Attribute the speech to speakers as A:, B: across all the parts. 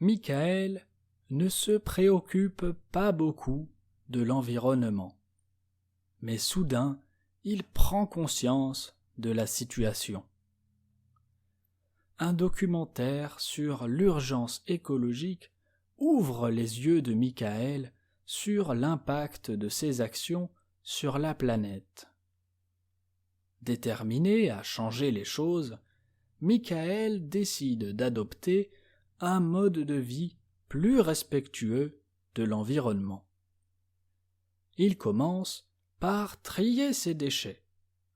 A: Michael ne se préoccupe pas beaucoup de l'environnement. Mais soudain, il prend conscience de la situation. Un documentaire sur l'urgence écologique ouvre les yeux de Michael sur l'impact de ses actions sur la planète. Déterminé à changer les choses, Michael décide d'adopter un mode de vie plus respectueux de l'environnement. Il commence par trier ses déchets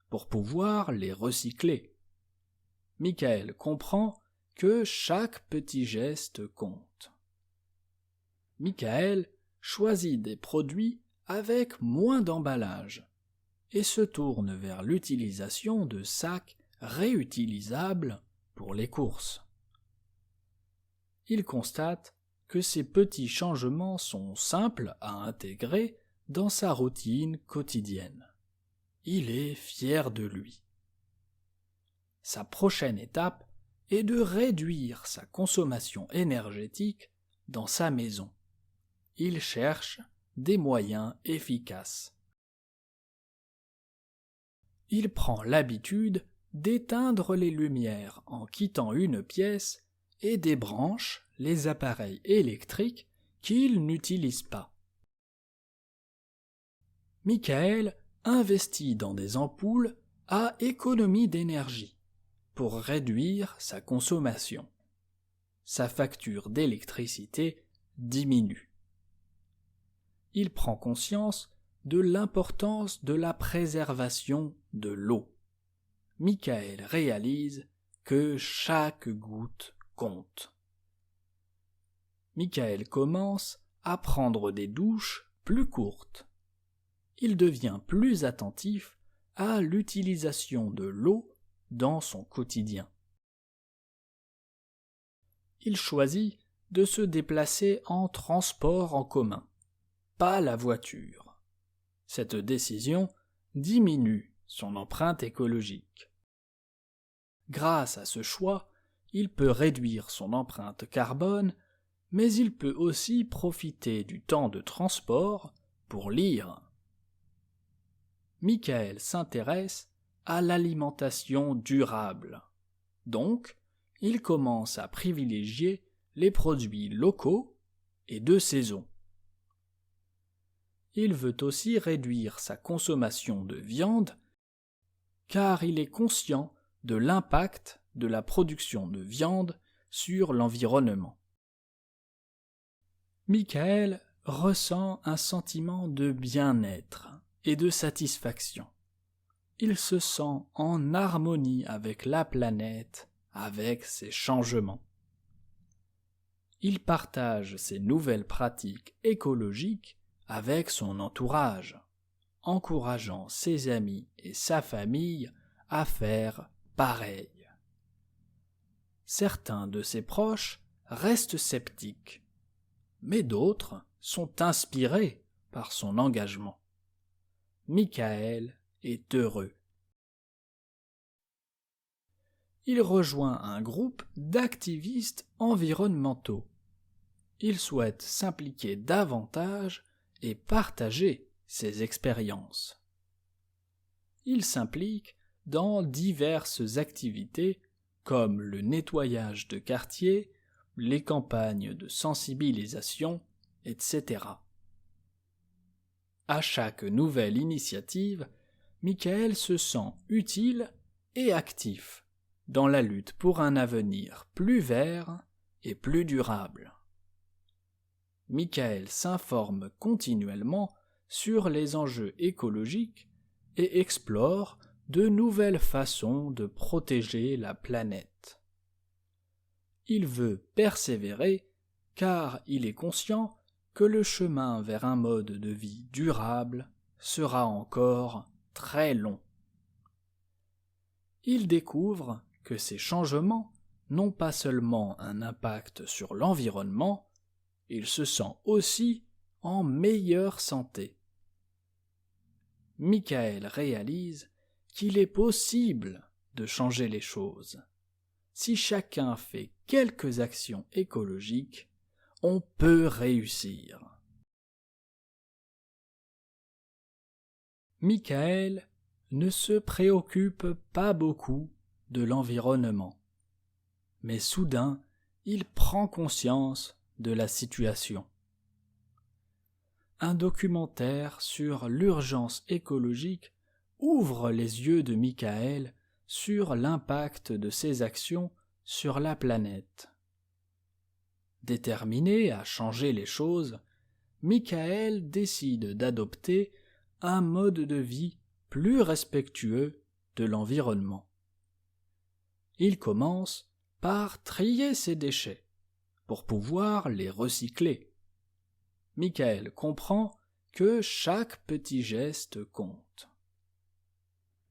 A: pour pouvoir les recycler. Michael comprend que chaque petit geste compte. Michael choisit des produits avec moins d'emballage et se tourne vers l'utilisation de sacs réutilisables pour les courses. Il constate que ces petits changements sont simples à intégrer dans sa routine quotidienne. Il est fier de lui. Sa prochaine étape est de réduire sa consommation énergétique dans sa maison. Il cherche des moyens efficaces. Il prend l'habitude d'éteindre les lumières en quittant une pièce et débranche les appareils électriques qu'il n'utilise pas. Michael investit dans des ampoules à économie d'énergie pour réduire sa consommation. Sa facture d'électricité diminue. Il prend conscience de l'importance de la préservation de l'eau. Michael réalise que chaque goutte compte. Michael commence à prendre des douches plus courtes. Il devient plus attentif à l'utilisation de l'eau dans son quotidien. Il choisit de se déplacer en transport en commun, pas la voiture. Cette décision diminue son empreinte écologique. Grâce à ce choix, il peut réduire son empreinte carbone, mais il peut aussi profiter du temps de transport pour lire. Michael s'intéresse à l'alimentation durable. Donc, il commence à privilégier les produits locaux et de saison. Il veut aussi réduire sa consommation de viande car il est conscient de l'impact de la production de viande sur l'environnement. Michael ressent un sentiment de bien-être et de satisfaction. Il se sent en harmonie avec la planète, avec ses changements. Il partage ses nouvelles pratiques écologiques avec son entourage, encourageant ses amis et sa famille à faire pareil. Certains de ses proches restent sceptiques, mais d'autres sont inspirés par son engagement. Michael est heureux. Il rejoint un groupe d'activistes environnementaux. Il souhaite s'impliquer davantage et partager ses expériences. Il s'implique dans diverses activités comme le nettoyage de quartiers, les campagnes de sensibilisation, etc. À chaque nouvelle initiative, Michael se sent utile et actif dans la lutte pour un avenir plus vert et plus durable. Michael s'informe continuellement sur les enjeux écologiques et explore de nouvelles façons de protéger la planète. Il veut persévérer car il est conscient que le chemin vers un mode de vie durable sera encore très long. Il découvre que ces changements n'ont pas seulement un impact sur l'environnement, il se sent aussi en meilleure santé. Michael réalise qu'il est possible de changer les choses. Si chacun fait quelques actions écologiques, on peut réussir. Michael ne se préoccupe pas beaucoup de l'environnement, mais soudain, il prend conscience de la situation. Un documentaire sur l'urgence écologique ouvre les yeux de Michael sur l'impact de ses actions sur la planète. Déterminé à changer les choses, Michael décide d'adopter un mode de vie plus respectueux de l'environnement. Il commence par trier ses déchets pour pouvoir les recycler. Michael comprend que chaque petit geste compte.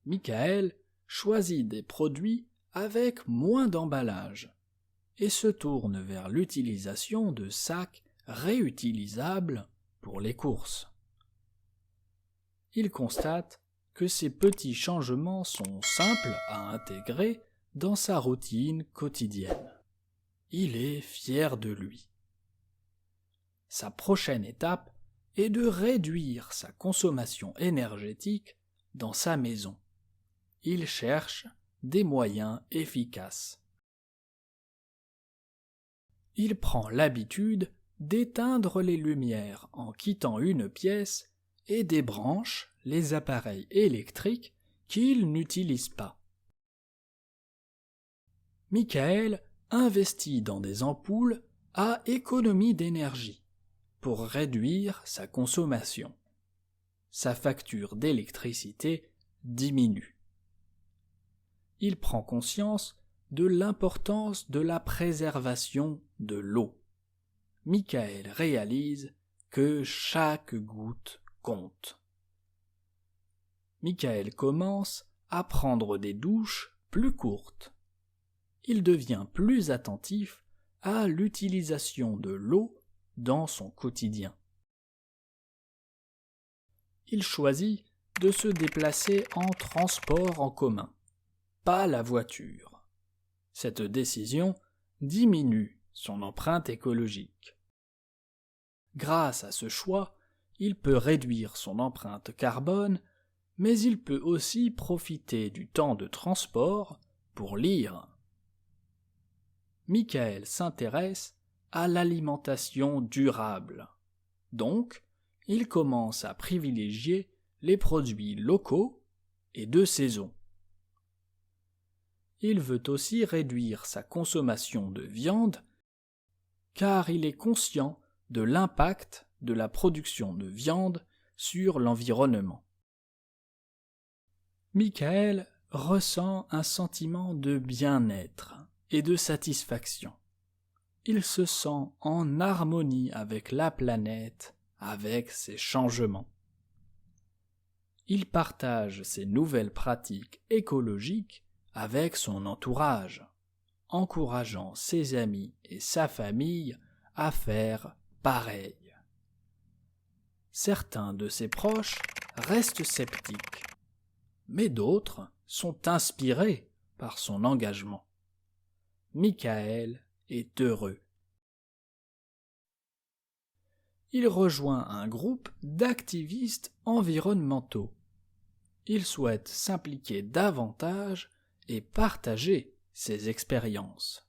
A: Michael choisit des produits avec moins d'emballage et se tourne vers l'utilisation de sacs réutilisables pour les courses. Il constate que ces petits changements sont simples à intégrer dans sa routine quotidienne. Il est fier de lui. Sa prochaine étape est de réduire sa consommation énergétique dans sa maison. Il cherche des moyens efficaces. Il prend l'habitude d'éteindre les lumières en quittant une pièce et débranche les appareils électriques qu'il n'utilise pas. Michael investit dans des ampoules à économie d'énergie pour réduire sa consommation. Sa facture d'électricité diminue. Il prend conscience de l'importance de la préservation de l'eau. Michael réalise que chaque goutte compte. Michael commence à prendre des douches plus courtes. Il devient plus attentif à l'utilisation de l'eau dans son quotidien. Il choisit de se déplacer en transport en commun, pas la voiture. Cette décision diminue son empreinte écologique. Grâce à ce choix, il peut réduire son empreinte carbone, mais il peut aussi profiter du temps de transport pour lire. Michael s'intéresse à l'alimentation durable. Donc, il commence à privilégier les produits locaux et de saison. Il veut aussi réduire sa consommation de viande car il est conscient de l'impact de la production de viande sur l'environnement. Michael ressent un sentiment de bien-être et de satisfaction. Il se sent en harmonie avec la planète, avec ses changements. Il partage ses nouvelles pratiques écologiques avec son entourage, encourageant ses amis et sa famille à faire pareil. Certains de ses proches restent sceptiques, mais d'autres sont inspirés par son engagement. Michael est heureux. Il rejoint un groupe d'activistes environnementaux. Il souhaite s'impliquer davantage et partager ses expériences.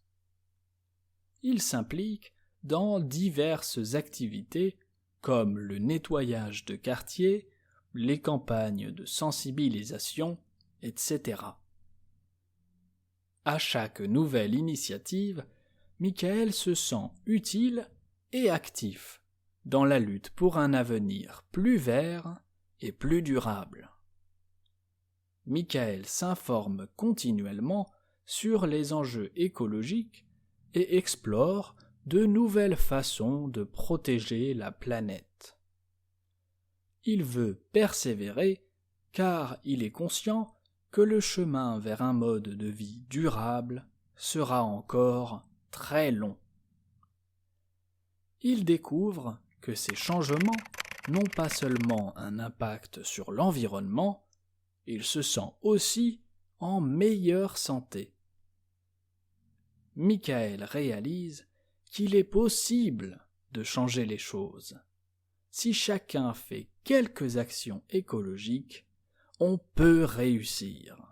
A: Il s'implique dans diverses activités comme le nettoyage de quartiers, les campagnes de sensibilisation, etc. À chaque nouvelle initiative, Michael se sent utile et actif dans la lutte pour un avenir plus vert et plus durable. Michael s'informe continuellement sur les enjeux écologiques et explore de nouvelles façons de protéger la planète. Il veut persévérer car il est conscient que le chemin vers un mode de vie durable sera encore très long. Il découvre que ces changements n'ont pas seulement un impact sur l'environnement, il se sent aussi en meilleure santé. Michael réalise qu'il est possible de changer les choses. Si chacun fait quelques actions écologiques, on peut réussir.